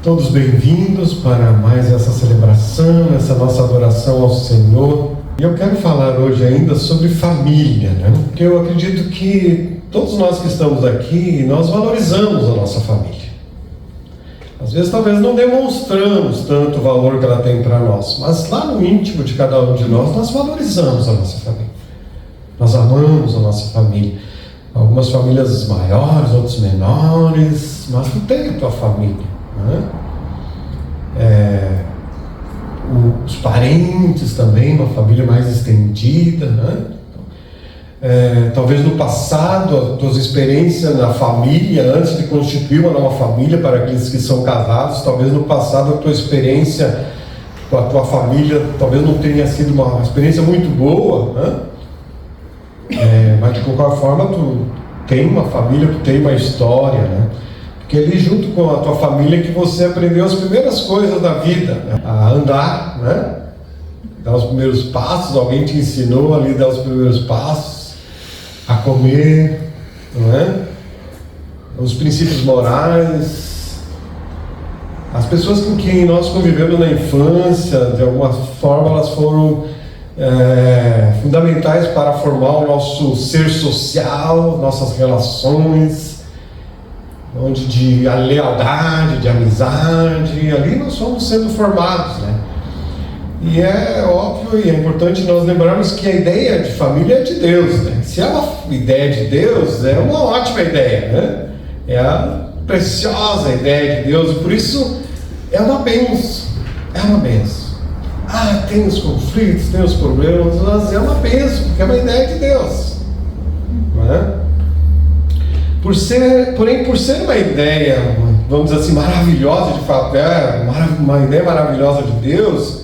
Todos bem-vindos para mais essa celebração, essa nossa adoração ao Senhor. E eu quero falar hoje ainda sobre família, né? Porque eu acredito que todos nós que estamos aqui, nós valorizamos a nossa família. Às vezes talvez não demonstramos tanto o valor que ela tem para nós, mas lá no íntimo de cada um de nós valorizamos a nossa família. Nós amamos a nossa família. Algumas famílias maiores, outras menores, mas tu tem a tua família, né? Os parentes também, uma família mais estendida, né? Talvez no passado, as tuas experiências na família, antes de constituir uma nova família, para aqueles que são casados, talvez no passado a tua experiência com a tua família talvez não tenha sido uma experiência muito boa, né? Mas de qualquer forma tu tem uma família, tu tem uma história, né? Porque ali junto com a tua família que você aprendeu as primeiras coisas da vida, né? A andar, né? Dar os primeiros passos, alguém te ensinou ali a dar os primeiros passos, a comer, não é? Os princípios morais. As pessoas com quem nós convivemos na infância, de alguma forma elas foram fundamentais para formar o nosso ser social, nossas relações, onde de lealdade, de amizade, ali nós fomos sendo formados, né? E é óbvio e é importante nós lembrarmos que a ideia de família é de Deus, né? Se é uma ideia de Deus, é uma ótima ideia, né? É a preciosa ideia de Deus, e por isso é uma bênção, é uma bênção. Tem os conflitos, tem os problemas, mas é uma bênção, porque é uma ideia de Deus, não é? Porém, por ser uma ideia, vamos dizer assim, maravilhosa de fato, uma ideia maravilhosa de Deus,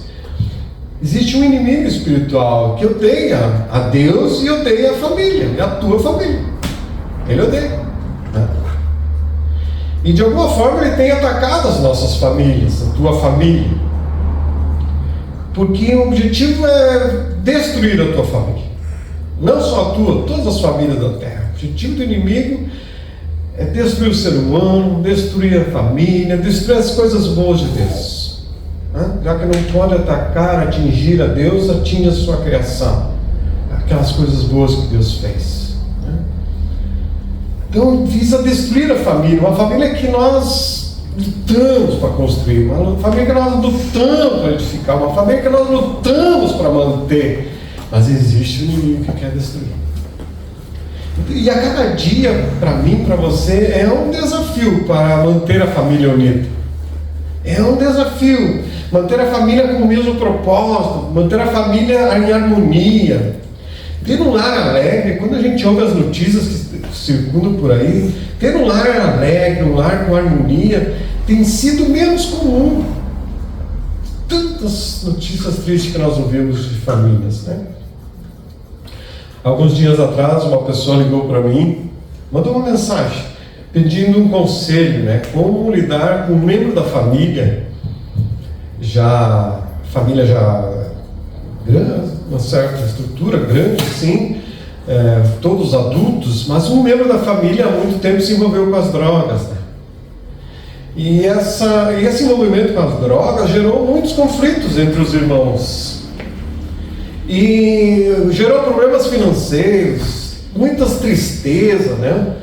existe um inimigo espiritual que odeia a Deus e odeia a família, e a tua família. Ele odeia, né? E de alguma forma ele tem atacado as nossas famílias, a tua família. Porque o objetivo é destruir a tua família. Não só a tua, todas as famílias da terra. O objetivo do inimigo é destruir o ser humano, destruir a família, destruir as coisas boas de Deus. Já que não pode atacar, atingir a Deus, atinge a sua criação. Aquelas coisas boas que Deus fez. Então visa destruir a família. Uma família que nós lutamos para construir, uma família que nós lutamos para edificar, uma família que nós lutamos para manter, mas existe um inimigo que quer destruir. E a cada dia, para mim, para você, é um desafio para manter a família unida. É um desafio manter a família com o mesmo propósito, manter a família em harmonia. Ter um lar alegre, quando a gente ouve as notícias que circulam por aí, ter um lar alegre, um lar com harmonia, tem sido menos comum. Tantas notícias tristes que nós ouvimos de famílias, né? Alguns dias atrás, uma pessoa ligou para mim, mandou uma mensagem, pedindo um conselho, né? Como lidar com um membro da família, família grande, uma certa estrutura grande, sim, todos adultos, mas um membro da família há muito tempo se envolveu com as drogas, né? E esse envolvimento com as drogas gerou muitos conflitos entre os irmãos. E gerou problemas financeiros, muitas tristezas, né?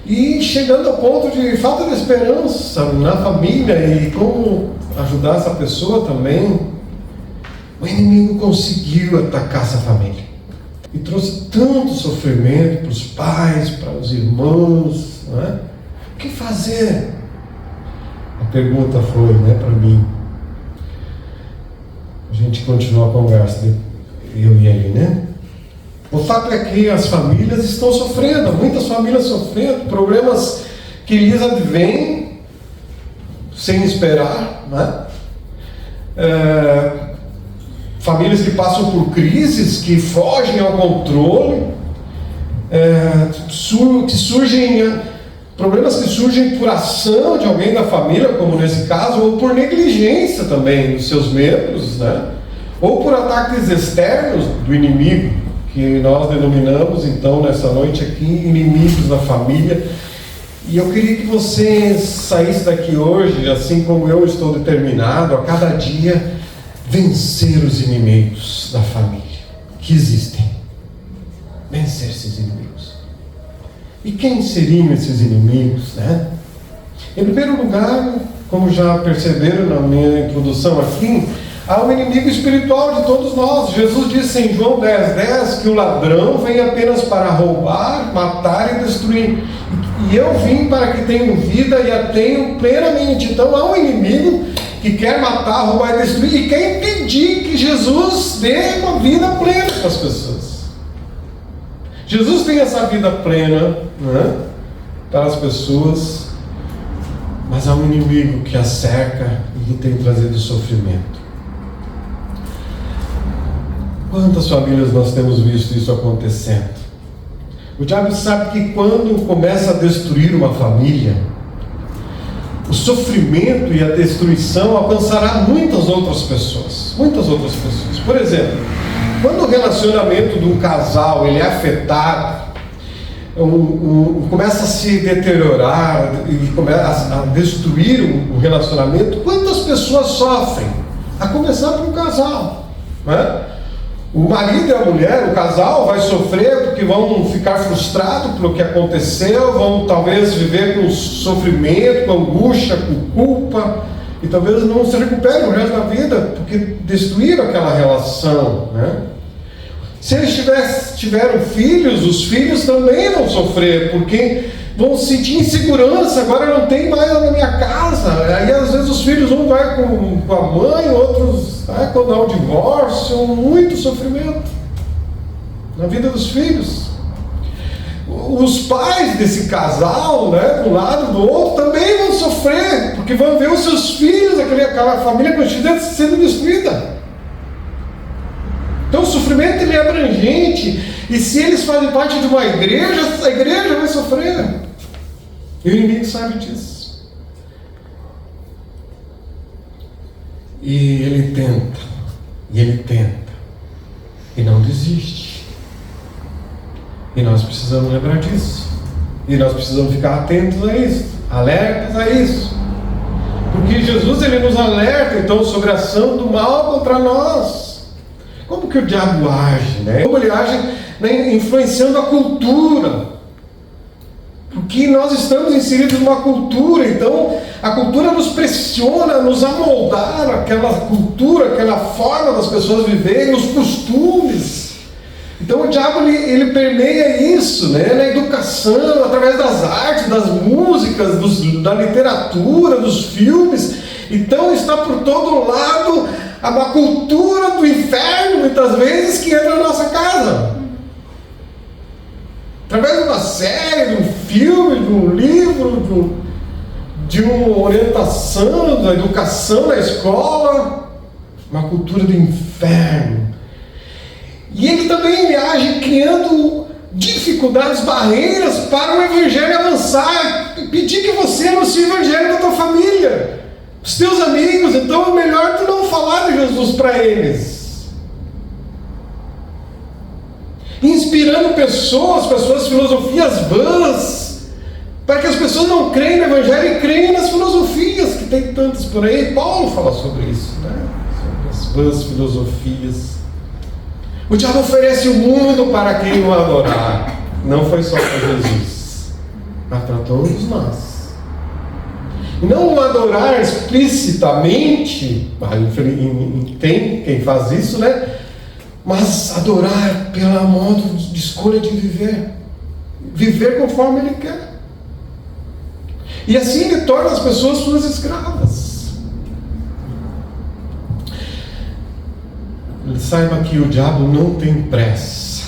E chegando ao ponto de falta de esperança na família e como ajudar essa pessoa também. O inimigo conseguiu atacar essa família e trouxe tanto sofrimento para os pais, para os irmãos, né? O que fazer? A pergunta foi, né, para mim. A gente continuou a conversa, eu e ele, né? O fato é que as famílias estão sofrendo, muitas famílias sofrendo, problemas que lhes advêm sem esperar, né? Famílias que passam por crises, que fogem ao controle, problemas que surgem por ação de alguém da família, como nesse caso, ou por negligência também dos seus membros, né? Ou por ataques externos do inimigo, que nós denominamos então nessa noite aqui inimigos da família. E eu queria que você saísse daqui hoje, assim como eu estou determinado, a cada dia, vencer os inimigos da família que existem. Vencer esses inimigos. E quem seriam esses inimigos, né? Em primeiro lugar, como já perceberam na minha introdução aqui, há um inimigo espiritual de todos nós. Jesus disse em João 10:10 que o ladrão vem apenas para roubar, matar e destruir. E eu vim para que tenham vida e a tenham plenamente. Então há um inimigo que quer matar, roubar e destruir e quer impedir que Jesus dê uma vida plena para as pessoas. Jesus tem essa vida plena, né, para as pessoas, mas há um inimigo que a cerca e que tem trazido sofrimento. Quantas famílias nós temos visto isso acontecendo? O diabo sabe que quando começa a destruir uma família, o sofrimento e a destruição alcançará muitas outras pessoas. Muitas outras pessoas. Por exemplo, quando o relacionamento de um casal ele é afetado, começa a se deteriorar e começa a destruir o relacionamento, quantas pessoas sofrem? A começar pelo casal, né? O marido e a mulher, o casal, vai sofrer porque vão ficar frustrados pelo que aconteceu, vão talvez viver com sofrimento, com angústia, com culpa, e talvez não se recuperem o resto da vida, porque destruíram aquela relação, né? Se eles tiveram filhos, os filhos também vão sofrer, porque vão sentir insegurança, agora não tem mais na minha casa. Aí às vezes os filhos um vai com a mãe, outros quando há um divórcio, muito sofrimento na vida dos filhos. Os pais desse casal, né, de um lado do outro, também vão sofrer, porque vão ver os seus filhos, aquela família constituída sendo destruída. Então o sofrimento ele é abrangente, e se eles fazem parte de uma igreja, a igreja vai sofrer. E o inimigo sabe disso. E ele tenta, e não desiste. E nós precisamos lembrar disso. E nós precisamos ficar atentos a isso, alertas a isso. Porque Jesus ele nos alerta então sobre a ação do mal contra nós. Como que o diabo age, né? Como ele age, né, influenciando a cultura. Porque nós estamos inseridos numa cultura, então a cultura nos pressiona a nos amoldar aquela cultura, aquela forma das pessoas viverem, os costumes. Então o diabo ele permeia isso, né, na educação, através das artes, das músicas, da literatura, dos filmes. Então está por todo lado uma cultura do inferno, muitas vezes, que entra na nossa casa. Através de uma série, de um filme, de um livro, de uma orientação, da educação na escola, uma cultura do inferno. E ele também age criando dificuldades, barreiras para o evangelho avançar, pedir que você anuncie o evangelho da tua família, os teus amigos. Então é melhor tu não falar de Jesus para eles. Inspirando pessoas com as suas filosofias vãs, para que as pessoas não creem no evangelho e creem nas filosofias, que tem tantas por aí. Paulo fala sobre isso, né? Sobre as vãs filosofias. O diabo oferece o mundo para quem o adorar. Não foi só para Jesus, mas para todos nós. E não o adorar explicitamente, tem quem faz isso, né? Mas adorar pelo modo de escolha de viver. Viver conforme ele quer. E assim ele torna as pessoas suas escravas. Saiba que o diabo não tem pressa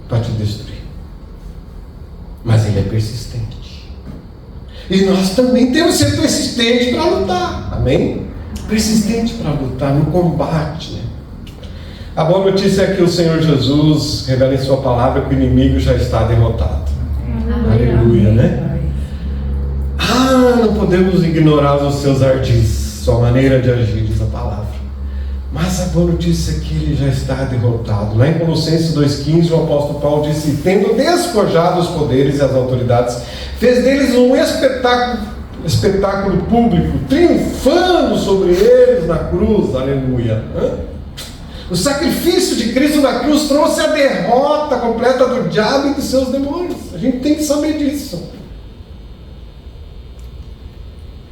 para te destruir. Mas ele é persistente. E nós também temos que ser persistentes para lutar. Amém? Persistente para lutar no combate, né? A boa notícia é que o Senhor Jesus revela em sua palavra que o inimigo já está derrotado. Aleluia, né? Não podemos ignorar os seus ardis, sua maneira de agir, diz a palavra. Mas a boa notícia é que ele já está derrotado. Lá em Colossenses 2,15, o apóstolo Paulo disse: tendo despojado os poderes e as autoridades, fez deles um espetáculo público, triunfando sobre eles na cruz. Aleluia. O sacrifício de Cristo na cruz trouxe a derrota completa do diabo e dos seus demônios. A gente tem que saber disso.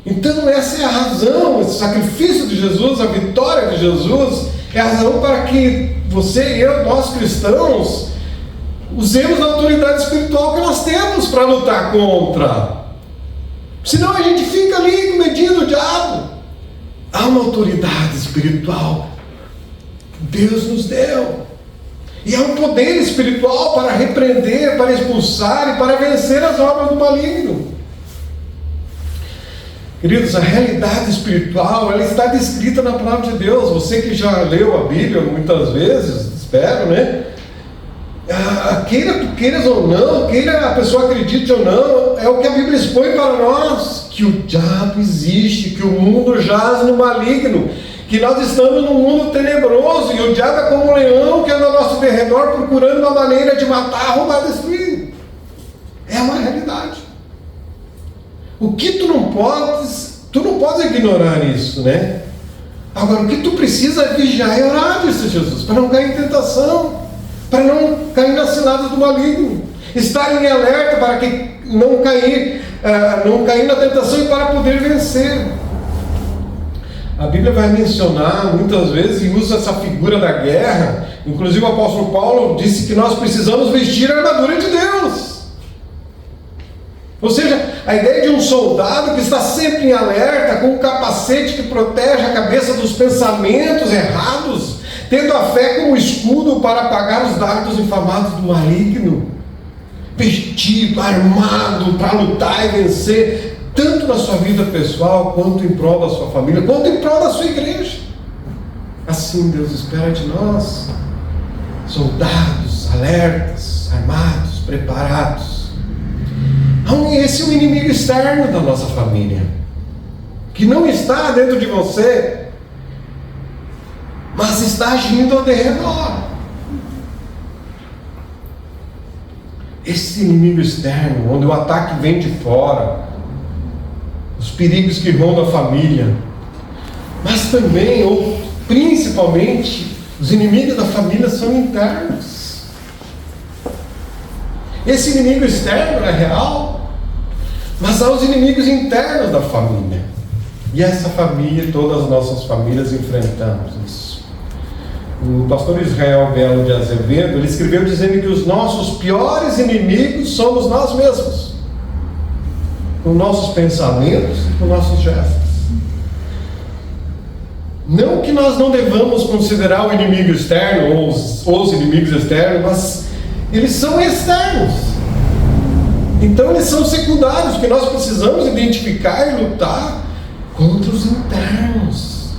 Então essa é a razão, esse sacrifício de Jesus, a vitória de Jesus, é a razão para que você e eu, nós cristãos, usemos a autoridade espiritual que nós temos para lutar contra. Senão a gente fica ali com medinho do diabo. Há uma autoridade espiritual que Deus nos deu. E há um poder espiritual para repreender, para expulsar e para vencer as obras do maligno. Queridos, a realidade espiritual, ela está descrita na palavra de Deus. Você que já leu a Bíblia muitas vezes, espero, né? Queira tu queiras ou não, queira a pessoa acredite ou não, é o que a Bíblia expõe para nós, que o diabo existe, que o mundo jaz no maligno, que nós estamos num mundo tenebroso, e o diabo é como um leão que anda ao nosso derredor procurando uma maneira de matar, roubar, destruir. É uma realidade. O que tu não podes ignorar isso, né? Agora, o que tu precisa é vigiar e orar, disse Jesus, para não cair em tentação, para não cair nas ciladas do maligno, estar em alerta para que não cair na tentação e para poder vencer. A Bíblia vai mencionar muitas vezes e usa essa figura da guerra. Inclusive o apóstolo Paulo disse que nós precisamos vestir a armadura de Deus. Ou seja, a ideia de um soldado que está sempre em alerta, com um capacete que protege a cabeça dos pensamentos errados, tendo a fé como escudo para apagar os dardos inflamados do maligno, vestido, armado para lutar e vencer, tanto na sua vida pessoal, quanto em prol da sua família, quanto em prol da sua igreja. Assim Deus espera de nós, soldados, alertas, armados, preparados. Esse é um inimigo externo da nossa família, que não está dentro de você, mas está agindo ao derredor. Esse inimigo externo, onde o ataque vem de fora, os perigos que rondam a família, mas também, ou principalmente, os inimigos da família são internos. Esse inimigo externo é real, mas há os inimigos internos da família. E essa família, todas as nossas famílias enfrentamos isso. O pastor Israel Belo de Azevedo, ele escreveu dizendo que os nossos piores inimigos somos nós mesmos, com nossos pensamentos e com nossos gestos. Não que nós não devamos considerar o inimigo externo ou os inimigos externos, mas eles são externos. Então eles são secundários, porque nós precisamos identificar e lutar contra os internos.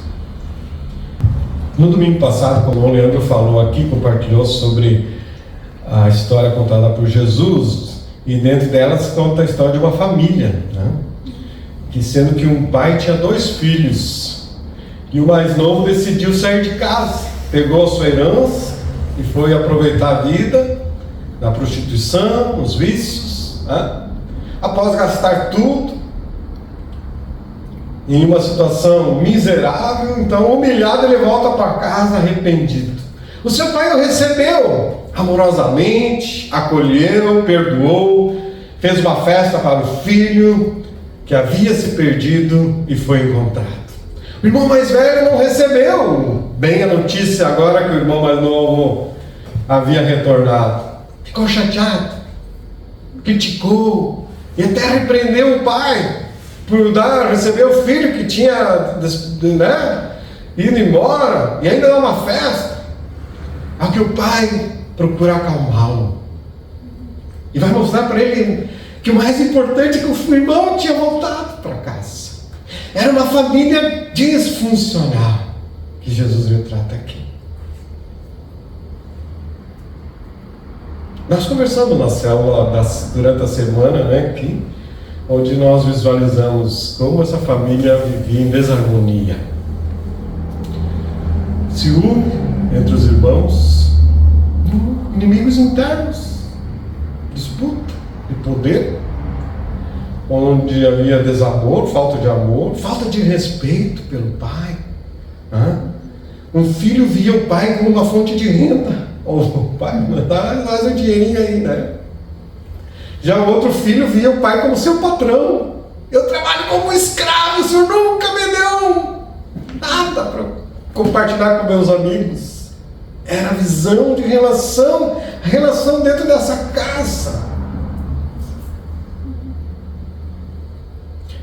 No domingo passado, como o Leandro falou aqui, compartilhou sobre a história contada por Jesus, e dentro delas conta a história de uma família, né? Que sendo que um pai tinha 2 filhos, e o mais novo decidiu sair de casa, pegou a sua herança e foi aproveitar a vida na prostituição, nos vícios, né? Após gastar tudo, em uma situação miserável, então humilhado, ele volta para casa arrependido. O seu pai o recebeu amorosamente, acolheu, perdoou, fez uma festa para o filho que havia se perdido e foi encontrado. O irmão mais velho não recebeu bem a notícia agora que o irmão mais novo havia retornado. Ficou chateado, criticou e até repreendeu o pai por receber o filho que tinha, né, ido embora e ainda dar uma festa. Ao que o pai procura acalmá-lo e vai mostrar para ele que o mais importante é que o irmão tinha voltado para casa. Era uma família disfuncional que Jesus retrata aqui. Nós conversamos na célula durante a semana, né, aqui, onde nós visualizamos como essa família vivia em desarmonia. ciúme entre os irmãos, inimigos internos, disputa de poder, onde havia desamor, falta de amor, falta de respeito pelo pai. Um filho via o pai como uma fonte de renda. O pai, dá mais um dinheirinho aí, né? Já o outro filho via o pai como seu patrão. Eu trabalho como escravo, o senhor nunca me deu nada para compartilhar com meus amigos. Era a visão de relação, a relação dentro dessa casa.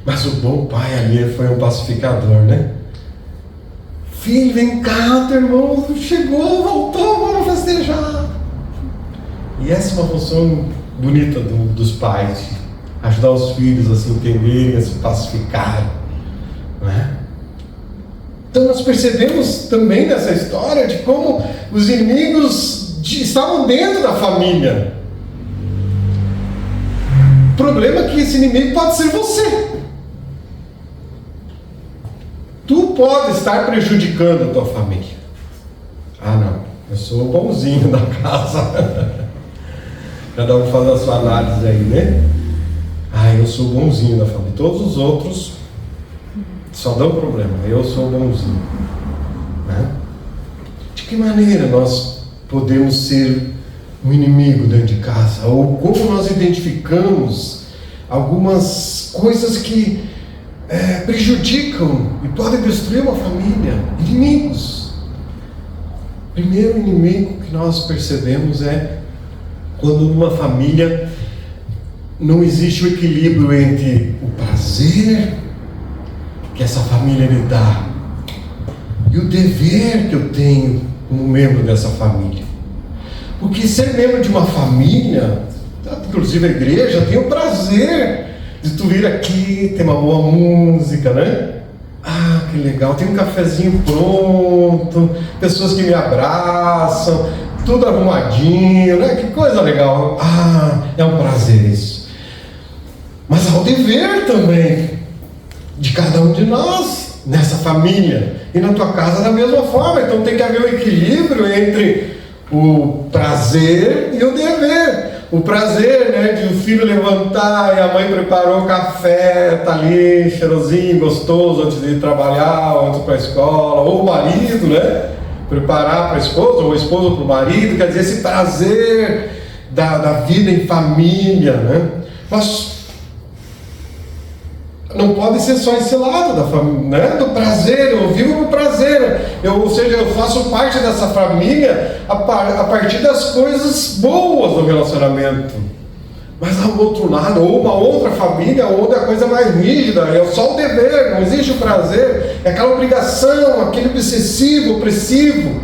Mas o bom pai ali foi um pacificador, né? Filho, vem cá, teu irmão chegou, voltou, vamos festejar. E essa é uma função bonita dos pais, de ajudar os filhos a se entenderem, a se pacificarem, não é? Então nós percebemos também nessa história de como os inimigos estavam dentro da família. O problema é que esse inimigo pode ser você. Tu pode estar prejudicando a tua família. Ah, não, eu sou o bonzinho da casa. Cada um faz a sua análise aí, né? Ah, eu sou o bonzinho da família. Todos os outros só dão problema. Eu sou o bonzinho. Né? De que maneira nós podemos ser um inimigo dentro de casa? Ou como nós identificamos algumas coisas que prejudicam e podem destruir uma família? Inimigos. O primeiro inimigo que nós percebemos é quando numa família não existe o equilíbrio entre o prazer que essa família me dá e o dever que eu tenho como membro dessa família. Porque ser membro de uma família, inclusive a igreja, tem o prazer de tu vir aqui, ter uma boa música, né? Ah, que legal, tem um cafezinho pronto, pessoas que me abraçam, tudo arrumadinho, né? Que coisa legal. Ah, é um prazer isso. Mas há o dever também de cada um de nós nessa família. E na tua casa da mesma forma. Então tem que haver um equilíbrio entre o prazer e o dever. O prazer, né, de o filho levantar e a mãe preparou o café, tá ali cheirosinho, gostoso antes de ir trabalhar, ou antes de ir para a escola, ou o marido, né, preparar para a esposa, ou a esposa para o marido, quer dizer, esse prazer da vida em família, né? Mas não pode ser só esse lado da família, né? Do prazer, eu vivo com prazer, ou seja, eu faço parte dessa família a partir das coisas boas do relacionamento. Mas há um outro lado, ou uma outra família, onde a coisa é mais rígida, é só o dever, não existe o prazer, é aquela obrigação, aquele obsessivo, opressivo,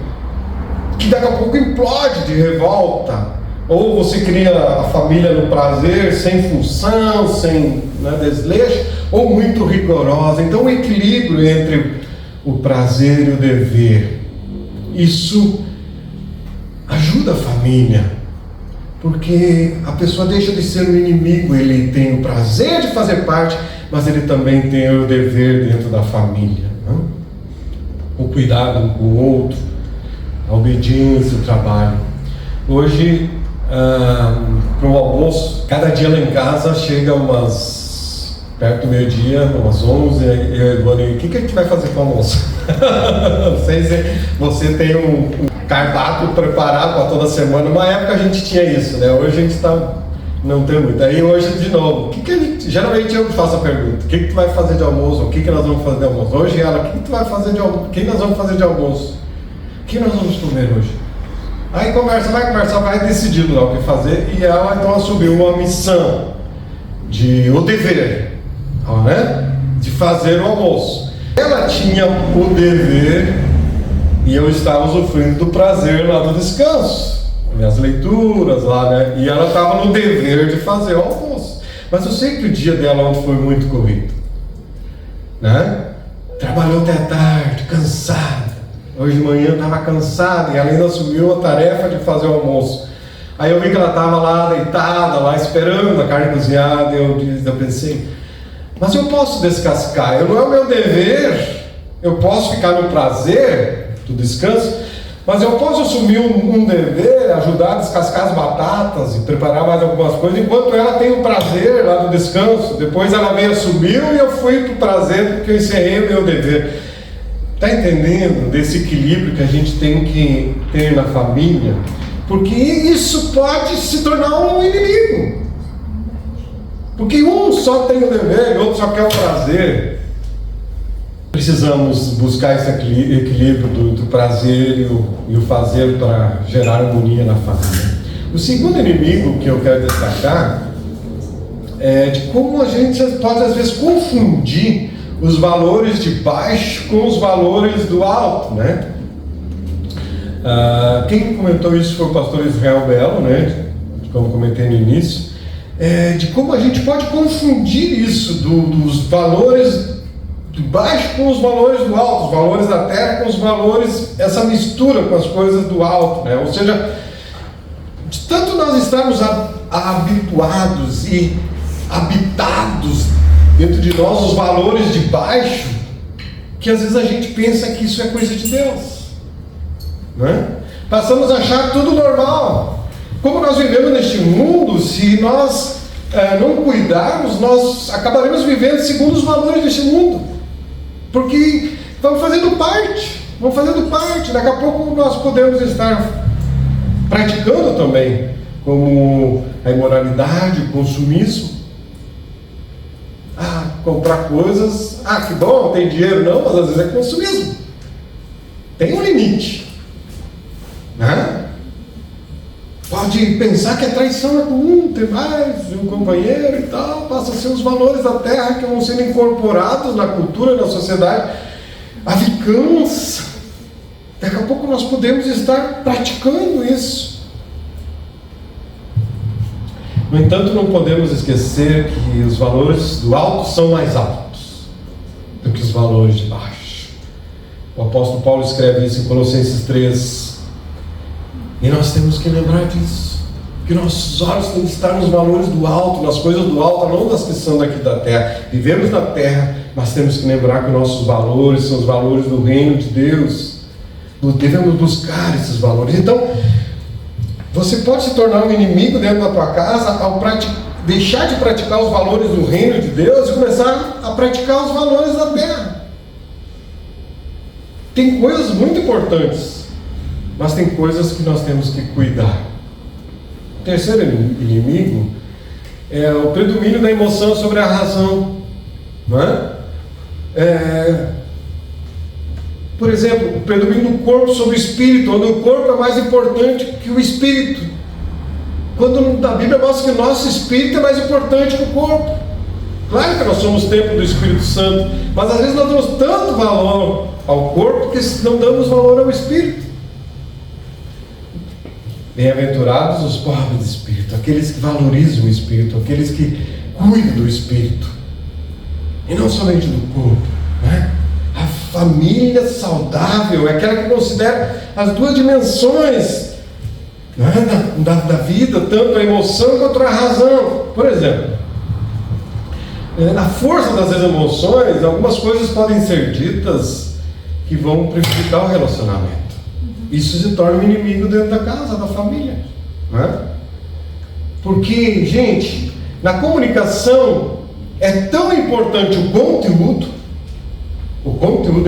que daqui a pouco implode de revolta. Ou você cria a família no prazer, sem função, sem, né, desleixo, ou muito rigorosa. Então o equilíbrio entre o prazer e o dever, isso ajuda a família, porque a pessoa deixa de ser um inimigo, ele tem o prazer de fazer parte, mas ele também tem o dever dentro da família, né? O cuidado um com o outro, a obediência, o trabalho. Hoje, para o almoço, cada dia lá em casa chega perto do meio-dia, umas 11, eu e a Ivone, o que a gente vai fazer para o almoço? Não sei se você tem um cardápio preparado para toda semana. Uma época a gente tinha isso, né? Hoje a gente não tem muito. Aí hoje de novo, geralmente eu faço a pergunta, o que tu vai fazer de almoço? O que nós vamos fazer de almoço? Hoje ela, o que tu vai fazer de almoço? O que nós vamos fazer de almoço? O que nós vamos comer hoje? Aí vai decidindo lá o que fazer, e ela então assumiu uma missão, o dever, né, de fazer o almoço. Ela tinha o dever e eu estava usufruindo do prazer lá do descanso, minhas leituras lá, né, e ela estava no dever de fazer o almoço. Mas eu sei que o dia dela ontem foi muito corrido, né? Trabalhou até tarde, cansada. Hoje de manhã estava cansada e ela ainda assumiu a tarefa de fazer o almoço. Aí eu vi que ela estava lá deitada, lá esperando a carne cozinhada, e eu pensei, mas eu posso descascar, não é o meu dever, eu posso ficar no prazer do descanso, mas eu posso assumir um dever, ajudar a descascar as batatas e preparar mais algumas coisas, enquanto ela tem o prazer lá do descanso. Depois ela veio, assumiu e eu fui para o prazer porque eu encerrei o meu dever. Está entendendo desse equilíbrio que a gente tem que ter na família? Porque isso pode se tornar um inimigo. Porque um só tem o dever e o outro só quer o prazer. Precisamos buscar esse equilíbrio do prazer e o fazer para gerar harmonia na família. O segundo inimigo que eu quero destacar é de como a gente pode às vezes confundir os valores de baixo com os valores do alto, né? Quem comentou isso foi o pastor Israel Belo, né? Como comentei no início, de como a gente pode confundir isso dos valores de baixo com os valores do alto, os valores da terra com os valores, essa mistura com as coisas do alto, né? Ou seja, de tanto nós estarmos habituados e habitados dentro de nós os valores de baixo, que às vezes a gente pensa que isso é coisa de Deus, né? Passamos a achar tudo normal. Como nós vivemos neste mundo, se nós não cuidarmos, nós acabaremos vivendo segundo os valores deste mundo, porque vamos fazendo parte. Daqui a pouco nós podemos estar praticando também, como a imoralidade, o consumismo. Comprar coisas, que bom, tem dinheiro, não, mas às vezes é consumismo. Tem um limite, né? Pode pensar que a traição é comum, ter mais de um companheiro e tal, passa a ser os valores da terra que vão sendo incorporados na cultura, na sociedade. A vingança. Daqui a pouco nós podemos estar praticando isso. No entanto, não podemos esquecer que os valores do alto são mais altos do que os valores de baixo. O apóstolo Paulo escreve isso em Colossenses 3. E nós temos que lembrar disso. Que nossos olhos têm que estar nos valores do alto, nas coisas do alto, não das que são daqui da terra. Vivemos na terra, mas temos que lembrar que nossos valores são os valores do reino de Deus. Devemos buscar esses valores. Então, você pode se tornar um inimigo dentro da tua casa ao deixar de praticar os valores do reino de Deus e começar a praticar os valores da terra. Tem coisas muito importantes, mas tem coisas que nós temos que cuidar. O terceiro inimigo é o predomínio da emoção sobre a razão, não é? Por exemplo, o predomínio do corpo sobre o espírito, onde o corpo é mais importante que o espírito. Quando a Bíblia mostra que o nosso espírito é mais importante que o corpo. Claro que nós somos templo do Espírito Santo, mas às vezes nós damos tanto valor ao corpo que não damos valor ao espírito. Bem-aventurados os pobres de espírito, aqueles que valorizam o espírito, aqueles que cuidam do espírito, e não somente do corpo, né? A família saudável é aquela que considera as duas dimensões, né, da vida, tanto a emoção quanto a razão. Por exemplo, na força das emoções, algumas coisas podem ser ditas que vão prejudicar o relacionamento. Isso se torna um inimigo dentro da casa, da família, né? Porque, gente, na comunicação é tão importante o conteúdo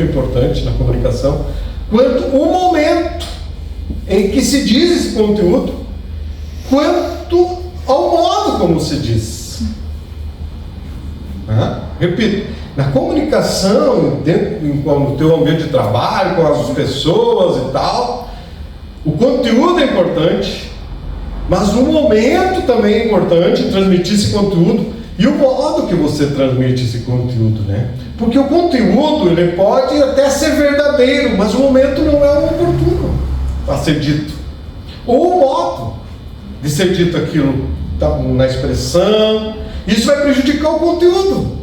é importante na comunicação, quanto o momento em que se diz esse conteúdo, quanto ao modo como se diz. Repito, na comunicação, no teu ambiente de trabalho, com as pessoas e tal, o conteúdo é importante, mas o momento também é importante, transmitir esse conteúdo, e o modo que você transmite esse conteúdo, né? Porque o conteúdo, ele pode até ser verdadeiro, mas o momento não é o oportuno a ser dito. Ou o modo de ser dito aquilo, na expressão, isso vai prejudicar o conteúdo.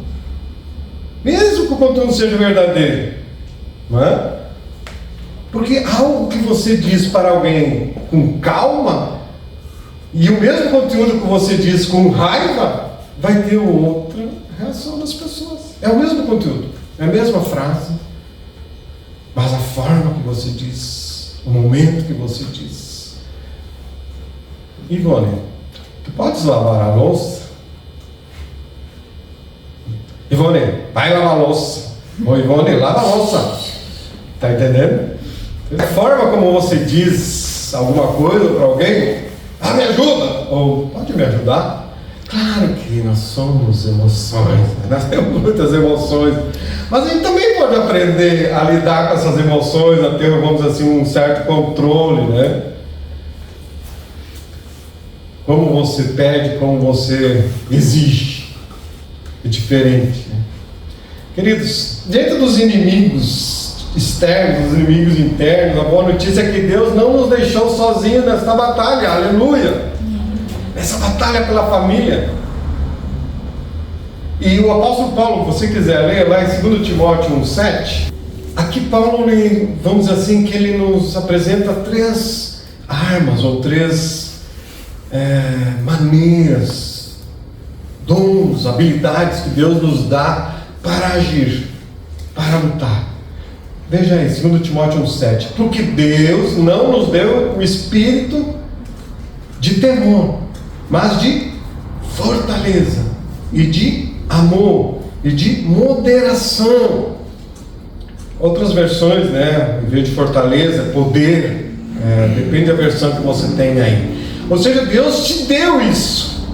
Mesmo que o conteúdo seja verdadeiro, não é? Porque algo que você diz para alguém com calma, e o mesmo conteúdo que você diz com raiva, vai ter outra reação das pessoas. É o mesmo conteúdo, é a mesma frase, mas a forma que você diz, o momento que você diz. Ivone, tu podes lavar a louça? Ivone, vai lavar a louça. Ô Ivone, lava a louça. Tá entendendo? A forma como você diz alguma coisa para alguém, me ajuda, ou pode me ajudar? Claro que nós somos emoções, né? Nós temos muitas emoções, mas a gente também pode aprender a lidar com essas emoções, a ter, vamos dizer assim, um certo controle, né? Como você pede, como você exige, é diferente, né? Queridos, dentro dos inimigos externos, dos inimigos internos, a boa notícia é que Deus não nos deixou sozinhos nessa batalha, aleluia! Essa batalha pela família. E o apóstolo Paulo, se você quiser ler lá em 2 Timóteo 1,7, aqui Paulo, vamos dizer assim, que ele nos apresenta 3 armas, ou 3 maneiras, dons, habilidades que Deus nos dá para agir, para lutar. Veja aí, 2 Timóteo 1,7, porque Deus não nos deu o espírito de temor, mas de fortaleza, e de amor, e de moderação. Outras versões, né, em vez de fortaleza, poder, depende da versão que você tem aí. Ou seja, Deus te deu isso.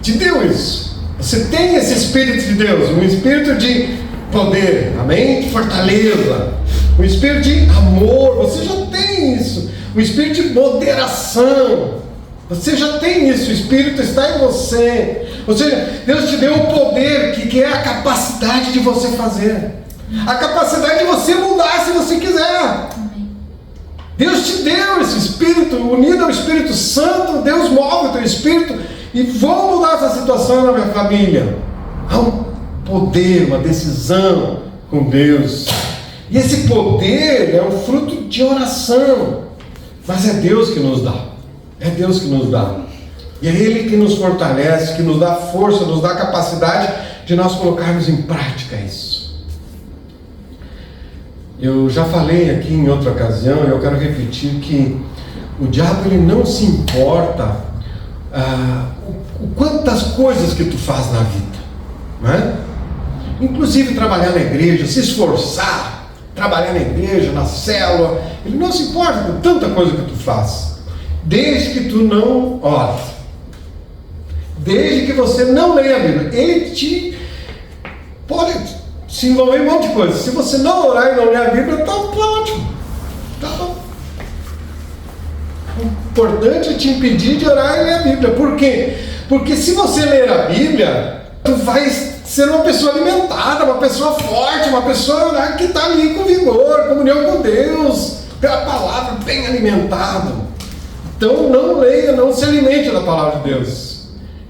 Te deu isso. Você tem esse Espírito de Deus, um Espírito de poder, amém? De fortaleza, um Espírito de amor, você já tem isso. Um Espírito de moderação, você já tem isso, o Espírito está em você. Ou seja, Deus te deu o poder, que é a capacidade de você fazer, a capacidade de você mudar se você quiser. Deus te deu esse Espírito, unido ao Espírito Santo, Deus move o teu Espírito e vou mudar essa situação na minha família. Há um poder, uma decisão com Deus. E esse poder é um fruto de oração. Mas é Deus que nos dá. É Deus que nos dá. E é Ele que nos fortalece, que nos dá força, nos dá capacidade de nós colocarmos em prática isso. Eu já falei aqui em outra ocasião, e eu quero repetir que o diabo ele não se importa quantas coisas que tu faz na vida, não é? Inclusive trabalhar na igreja, se esforçar, trabalhar na igreja, na célula, ele não se importa com tanta coisa que tu faz, desde que tu não ore, desde que você não leia a Bíblia. Ele te pode se envolver em um monte de coisa. Se você não orar e não ler a Bíblia, está ótimo, tá bom. O importante é te impedir de orar e ler a Bíblia. Por quê? Porque se você ler a Bíblia, tu vai ser uma pessoa alimentada, uma pessoa forte, uma pessoa que está ali com vigor, comunhão com Deus, pela palavra, bem alimentado. Então não leia, não se alimente da palavra de Deus.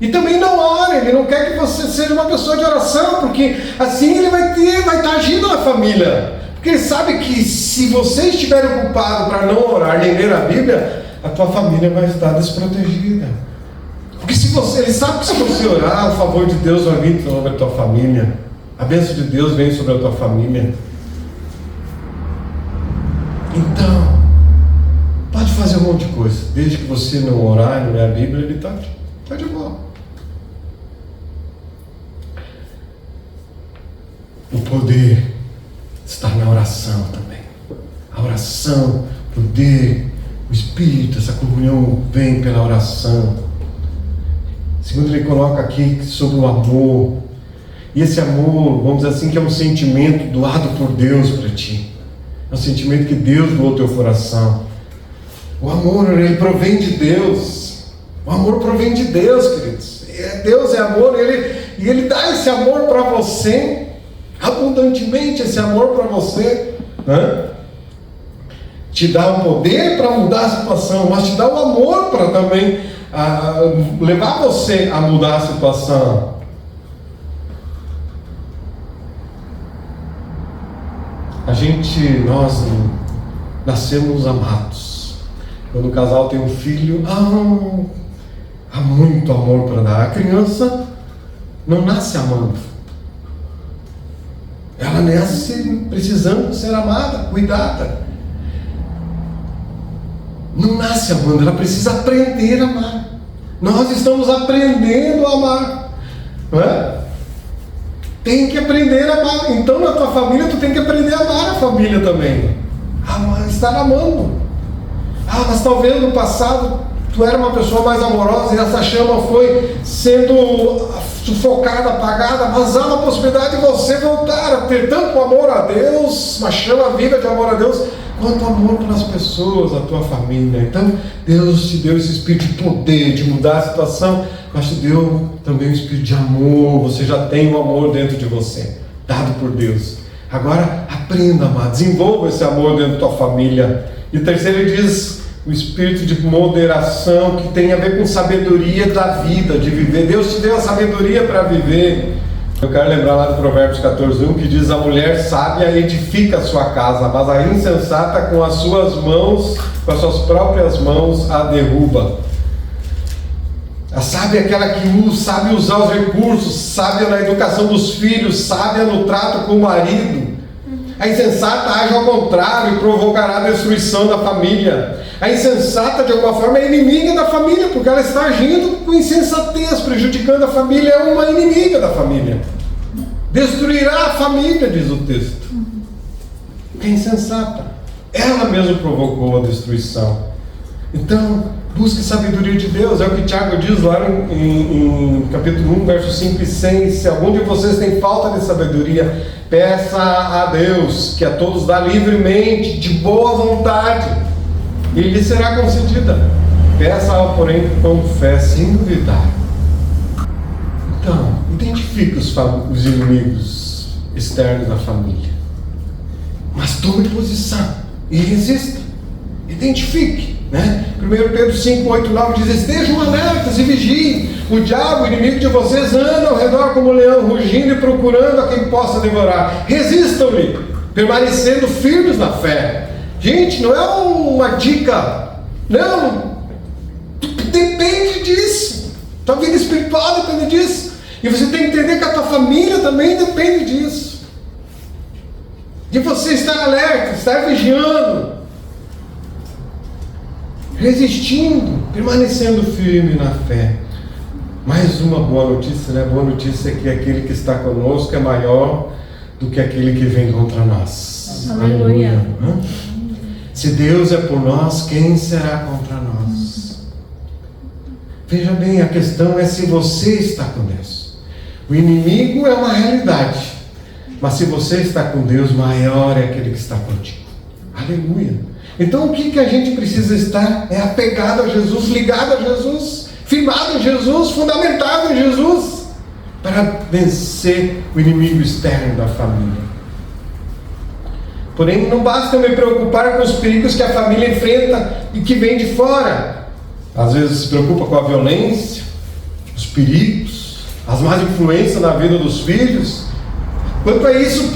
E também não ore, ele não quer que você seja uma pessoa de oração, porque assim ele vai estar agindo na família. Porque ele sabe que se você estiver ocupado para não orar nem ler a Bíblia, a tua família vai estar desprotegida. Porque ele sabe que se você orar, o favor de Deus vai vir sobre a tua família. A bênção de Deus vem sobre a tua família. Então, pode fazer um monte de coisa. Desde que você não orar e não ler a Bíblia, ele está de boa. O poder está na oração também. A oração, o poder, o Espírito, essa comunhão vem pela oração. Segundo ele coloca aqui sobre o amor. E esse amor, vamos dizer assim, que é um sentimento doado por Deus para ti. É um sentimento que Deus doou ao teu coração. O amor, ele provém de Deus. O amor provém de Deus, queridos. Deus é amor, e Ele dá esse amor para você, abundantemente esse amor para você, né? Te dá o poder para mudar a situação, mas te dá o amor para também levar você a mudar a situação. Nós nascemos amados. Quando o casal tem um filho, há muito amor para dar. A criança não nasce amando, Ela nasce precisando ser amada, cuidada. Não nasce amando, ela precisa aprender a amar. Nós estamos aprendendo a amar, não é? Tem que aprender a amar. Então na tua família tu tem que aprender a amar a família também. Amar, estar amando. Mas talvez no passado tu era uma pessoa mais amorosa e essa chama foi sendo sufocada, apagada, mas há uma possibilidade de você voltar a ter tanto amor a Deus, uma chama viva de amor a Deus, quanto amor pelas pessoas, a tua família. Então Deus te deu esse espírito de poder, de mudar a situação, mas te deu também um espírito de amor. Você já tem o amor dentro de você, dado por Deus. Agora aprenda a amar, desenvolva esse amor dentro da tua família. E o terceiro ele diz o espírito de moderação, que tem a ver com sabedoria da vida, de viver. Deus te deu a sabedoria para viver. Eu quero lembrar lá do Provérbios 14:1 que diz: a mulher sábia edifica a sua casa, mas a insensata com as suas mãos, com as suas próprias mãos a derruba. A sábia é aquela que sabe usar os recursos, sábia na educação dos filhos, sábia no trato com o marido. A insensata age ao contrário e provocará a destruição da família. A insensata, de alguma forma, é inimiga da família, porque ela está agindo com insensatez, prejudicando a família, é uma inimiga da família. Destruirá a família, diz o texto. É insensata. Ela mesma provocou a destruição. Então, busque sabedoria de Deus. É o que Tiago diz lá em capítulo 1, versos 5 e 6. Se algum de vocês tem falta de sabedoria, peça a Deus, que a todos dá livremente, de boa vontade, e lhe será concedida. Peça-a, porém, com fé, sem duvidar. Então, identifique os inimigos externos da família, mas tome posição e resista. Identifique, né? 1 Pedro 5, 8, 9 diz: estejam alertas e vigiem. O diabo, o inimigo de vocês, anda ao redor como um leão, rugindo e procurando a quem possa devorar. Resistam-lhe, permanecendo firmes na fé. Gente, não é uma dica, não, depende disso. Tua vida espiritual depende disso. E você tem que entender que a tua família também depende disso. De você estar alerta, estar vigiando, resistindo, permanecendo firme na fé. Mais uma boa notícia, né? A boa notícia é que aquele que está conosco é maior do que aquele que vem contra nós. Aleluia. Se Deus é por nós, quem será contra nós? Veja bem, a questão é se você está com Deus. O inimigo é uma realidade, mas se você está com Deus, maior é aquele que está contigo. Aleluia. Então o que a gente precisa estar? É apegado a Jesus, ligado a Jesus, firmado em Jesus, fundamentado em Jesus, para vencer o inimigo externo da família. Porém, não basta eu me preocupar com os perigos que a família enfrenta e que vem de fora. Às vezes se preocupa com a violência, os perigos, as más influências na vida dos filhos. Quanto a isso,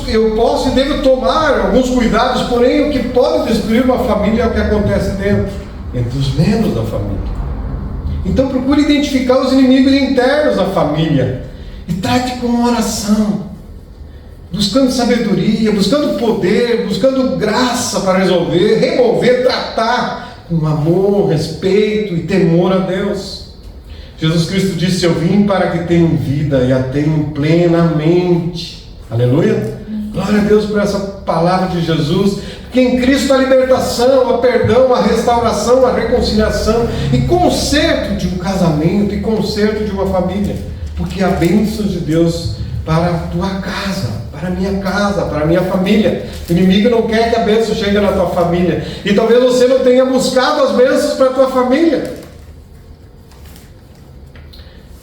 eu posso e devo tomar alguns cuidados, porém o que pode destruir uma família é o que acontece dentro, entre os membros da família. Então procure identificar os inimigos internos da família e trate com oração, buscando sabedoria, buscando poder, buscando graça para resolver, remover, tratar com amor, respeito e temor a Deus. Jesus Cristo disse: eu vim para que tenham vida e a tenham plenamente. Aleluia! Glória a Deus por essa palavra de Jesus, porque em Cristo há libertação, há perdão, há restauração, há reconciliação e conserto de um casamento e conserto de uma família, porque há bênçãos de Deus para a tua casa, para a minha casa, para a minha família. O inimigo não quer que a bênção chegue na tua família, e talvez você não tenha buscado as bênçãos para a tua família.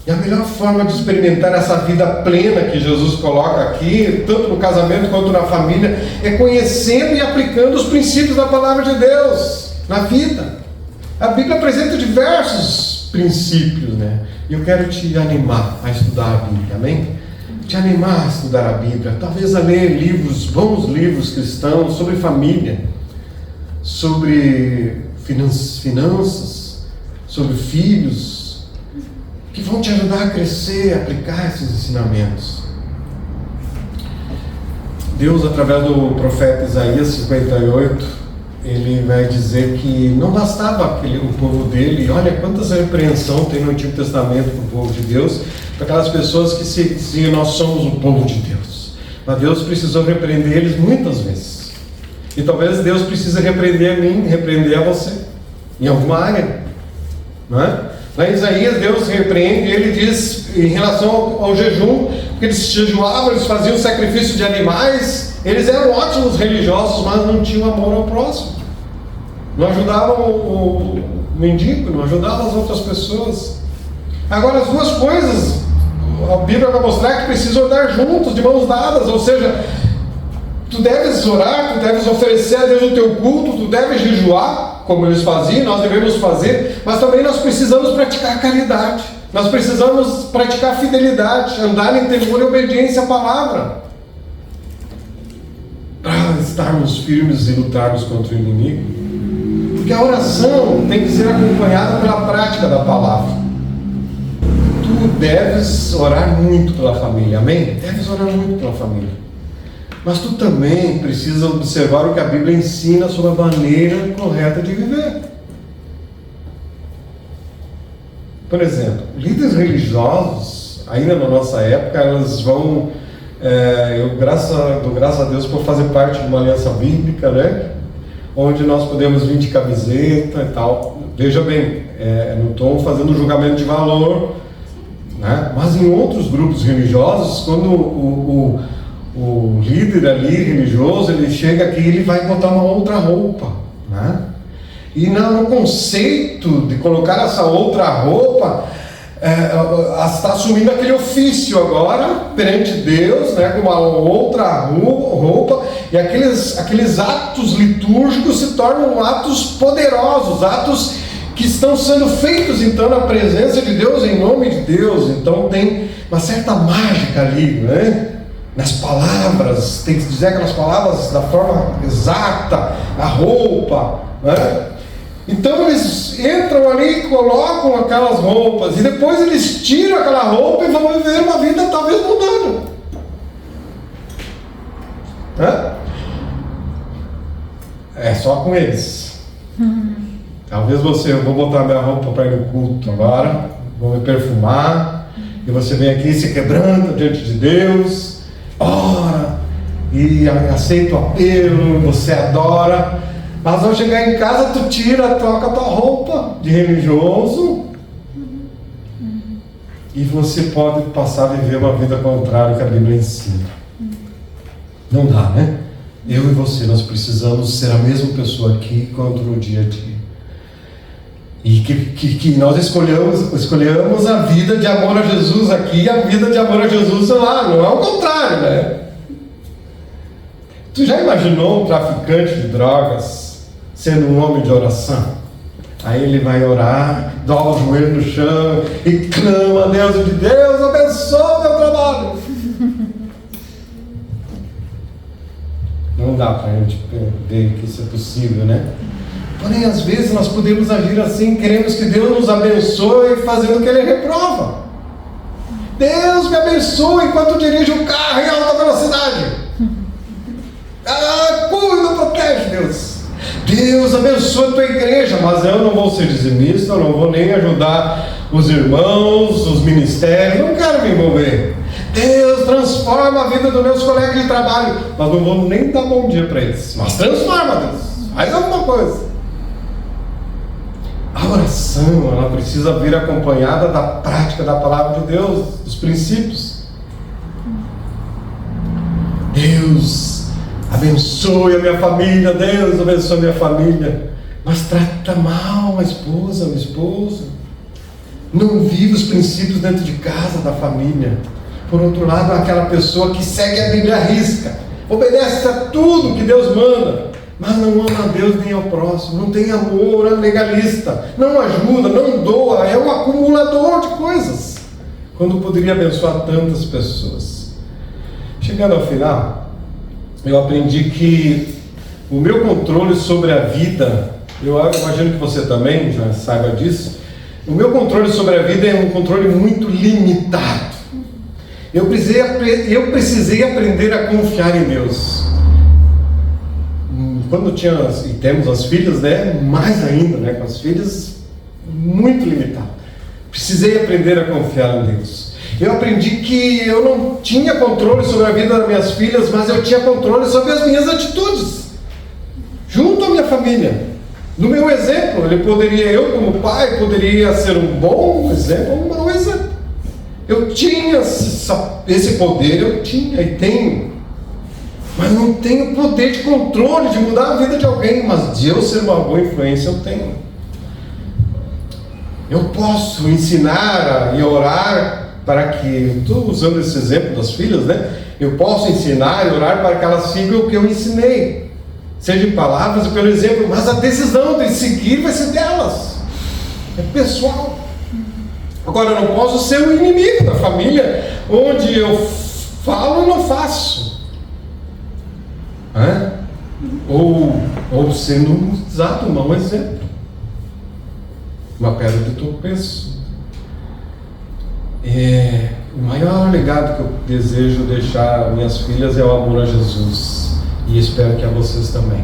E a melhor forma de experimentar essa vida plena que Jesus coloca aqui, tanto no casamento quanto na família, é conhecendo e aplicando os princípios da palavra de Deus na vida. A Bíblia apresenta diversos princípios, né? E eu quero te animar a estudar a Bíblia, amém? Te animar a estudar a Bíblia, talvez a ler livros, bons livros cristãos sobre família, sobre finanças, sobre filhos, que vão te ajudar a crescer, a aplicar esses ensinamentos. Deus, através do profeta Isaías 58, ele vai dizer que não bastava o povo dele. Olha quantas repreensão tem no Antigo Testamento para o povo de Deus, para aquelas pessoas que se diziam: nós somos o povo de Deus. Mas Deus precisou repreender eles muitas vezes. E talvez Deus precise repreender a mim, repreender a você, em alguma área, não é? Lá em Isaías, Deus repreende, ele diz em relação ao jejum, porque eles jejuavam, eles faziam sacrifício de animais, eles eram ótimos religiosos, mas não tinham amor ao próximo. Não ajudavam o mendigo, não ajudavam as outras pessoas. Agora, as duas coisas, a Bíblia vai mostrar que precisam andar juntos, de mãos dadas, ou seja, tu deves orar, tu deves oferecer a Deus o teu culto, tu deves jejuar, como eles faziam, nós devemos fazer, mas também nós precisamos praticar a caridade, nós precisamos praticar a fidelidade, andar em temor e obediência à palavra, para estarmos firmes e lutarmos contra o inimigo. Porque a oração tem que ser acompanhada pela prática da palavra. Tu deves orar muito pela família, amém? Deves orar muito pela família. Mas tu também precisa observar o que a Bíblia ensina sobre a maneira correta de viver. Por exemplo, líderes religiosos, ainda na nossa época, elas vão... eu dou graças a Deus por fazer parte de uma aliança bíblica, né? Onde nós podemos vir de camiseta e tal. Veja bem, não estou fazendo um julgamento de valor, né? Mas em outros grupos religiosos, quando o líder ali religioso, ele chega aqui, ele vai botar uma outra roupa, né? E no conceito de colocar essa outra roupa, está assumindo aquele ofício agora perante Deus, né, com uma outra roupa, e aqueles atos litúrgicos se tornam atos poderosos, atos que estão sendo feitos então na presença de Deus, em nome de Deus. Então tem uma certa mágica ali, né? Nas palavras, tem que dizer aquelas palavras da forma exata, a roupa, né? Então eles entram ali e colocam aquelas roupas, e depois eles tiram aquela roupa e vão viver uma vida talvez mundana, né? É só com eles. Talvez eu vou botar minha roupa para ir no culto agora, vou me perfumar, e você vem aqui se quebrando diante de Deus, ora, e aceita o apelo, você adora, mas ao chegar em casa tu troca a tua roupa de religioso, e você pode passar a viver uma vida contrária ao que a Bíblia ensina. Não dá, né? Eu e você, nós precisamos ser a mesma pessoa aqui quanto no dia a dia. E que nós escolhemos a vida de amor a Jesus aqui e a vida de amor a Jesus lá, não é o contrário, né? Tu já imaginou um traficante de drogas sendo um homem de oração? Aí ele vai orar, dobra o joelho no chão e clama a Deus e diz: Deus abençoe meu trabalho. Não dá para a gente ver que isso é possível, né? Porém, às vezes nós podemos agir assim, queremos que Deus nos abençoe fazendo o que Ele reprova. Deus me abençoe enquanto dirijo o carro em alta velocidade. Cuida, protege, Deus. Deus abençoe a tua igreja, mas eu não vou ser dizimista, eu não vou nem ajudar os irmãos, os ministérios, não quero me envolver. Deus transforma a vida dos meus colegas de trabalho, mas não vou nem dar bom dia para eles. Mas transforma, Deus, faz alguma coisa. A oração, ela precisa vir acompanhada da prática da palavra de Deus, dos princípios. Deus abençoe a minha família, Deus abençoe a minha família, mas trata mal a esposa, o esposo. Não vive os princípios dentro de casa, da família. Por outro lado, aquela pessoa que segue a Bíblia à risca, obedece a tudo que Deus manda, mas não ama a Deus nem ao próximo, não tem amor, é legalista, não ajuda, não doa, é um acumulador de coisas, quando poderia abençoar tantas pessoas. Chegando ao final, eu aprendi que o meu controle sobre a vida, eu imagino que você também já saiba disso, o meu controle sobre a vida é um controle muito limitado. Eu precisei aprender a confiar em Deus. Quando temos as filhas, né? Mais ainda, né? Com as filhas, muito limitado. Precisei aprender a confiar em Deus. Eu aprendi que eu não tinha controle sobre a vida das minhas filhas, mas eu tinha controle sobre as minhas atitudes, junto à minha família. No meu exemplo, eu como pai, poderia ser um bom exemplo ou um mau exemplo. Eu tinha esse poder, eu tinha e tenho, mas não tenho poder de controle, de mudar a vida de alguém, mas de eu ser uma boa influência eu tenho. Eu posso ensinar e orar para que, estou usando esse exemplo das filhas, né? Eu posso ensinar e orar para que elas sigam o que eu ensinei, seja em palavras ou pelo exemplo, mas a decisão de seguir vai ser delas, é pessoal. Agora, eu não posso ser o inimigo da família, onde eu falo e não faço, ou sendo um mau exemplo, uma pedra de tropeço. O maior legado que eu desejo deixar às minhas filhas é o amor a Jesus, e espero que a vocês também.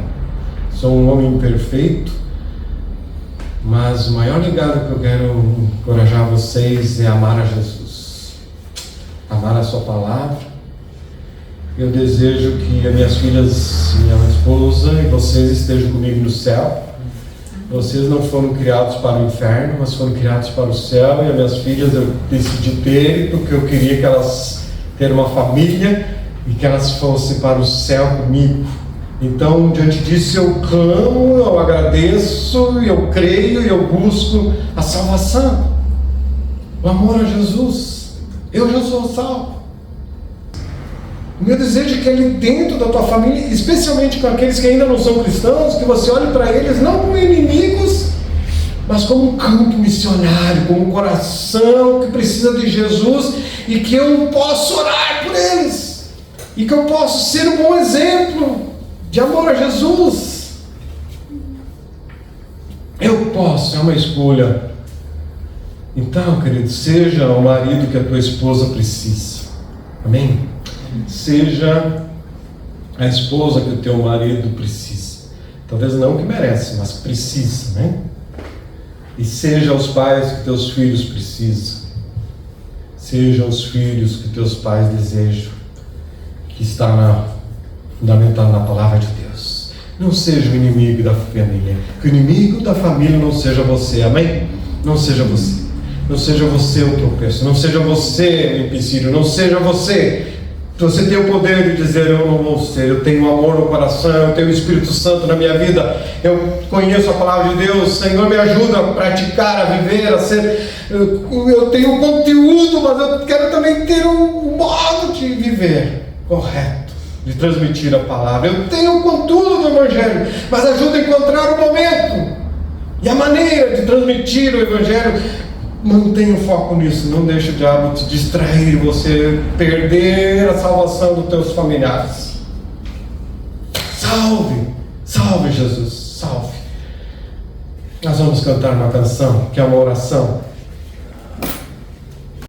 Sou um homem imperfeito, mas o maior legado que eu quero encorajar vocês é amar a Jesus, amar a sua palavra. Eu desejo que as minhas filhas, minha esposa e vocês estejam comigo no céu. Vocês não foram criados para o inferno, mas foram criados para o céu. E as minhas filhas eu decidi ter, porque eu queria que elas tenham uma família e que elas fossem para o céu comigo. Então, diante disso, eu clamo, eu agradeço, eu creio e eu busco a salvação, o amor a Jesus. Eu já sou salvo. O meu desejo é que ali dentro da tua família, especialmente com aqueles que ainda não são cristãos, que você olhe para eles não como inimigos, mas como um campo missionário, como um coração que precisa de Jesus e que eu posso orar por eles e que eu posso ser um bom exemplo de amor a Jesus. Eu posso, é uma escolha. Então, querido, seja o marido que a tua esposa precisa. Amém? Seja a esposa que o teu marido precisa. Talvez não que merece, mas que precisa, né? E seja os pais que teus filhos precisam. Seja os filhos que teus pais desejam, que está fundamentado na palavra de Deus. Não seja o inimigo da família. Que o inimigo da família não seja você, amém? Não seja você. Não seja você o tropeço. Não seja você o empecilho. Não seja você. Você tem o poder de dizer: eu não vou ser, eu tenho amor no coração, eu tenho o Espírito Santo na minha vida, eu conheço a palavra de Deus, Senhor, me ajuda a praticar, a viver, a ser. Eu tenho um conteúdo, mas eu quero também ter um modo de viver correto, de transmitir a palavra. Eu tenho o conteúdo do Evangelho, mas ajuda a encontrar o momento e a maneira de transmitir o Evangelho. Mantenha o foco nisso, não deixe o diabo te distrair, você perder a salvação dos teus familiares. Salve Jesus, salve. Nós vamos cantar uma canção que é uma oração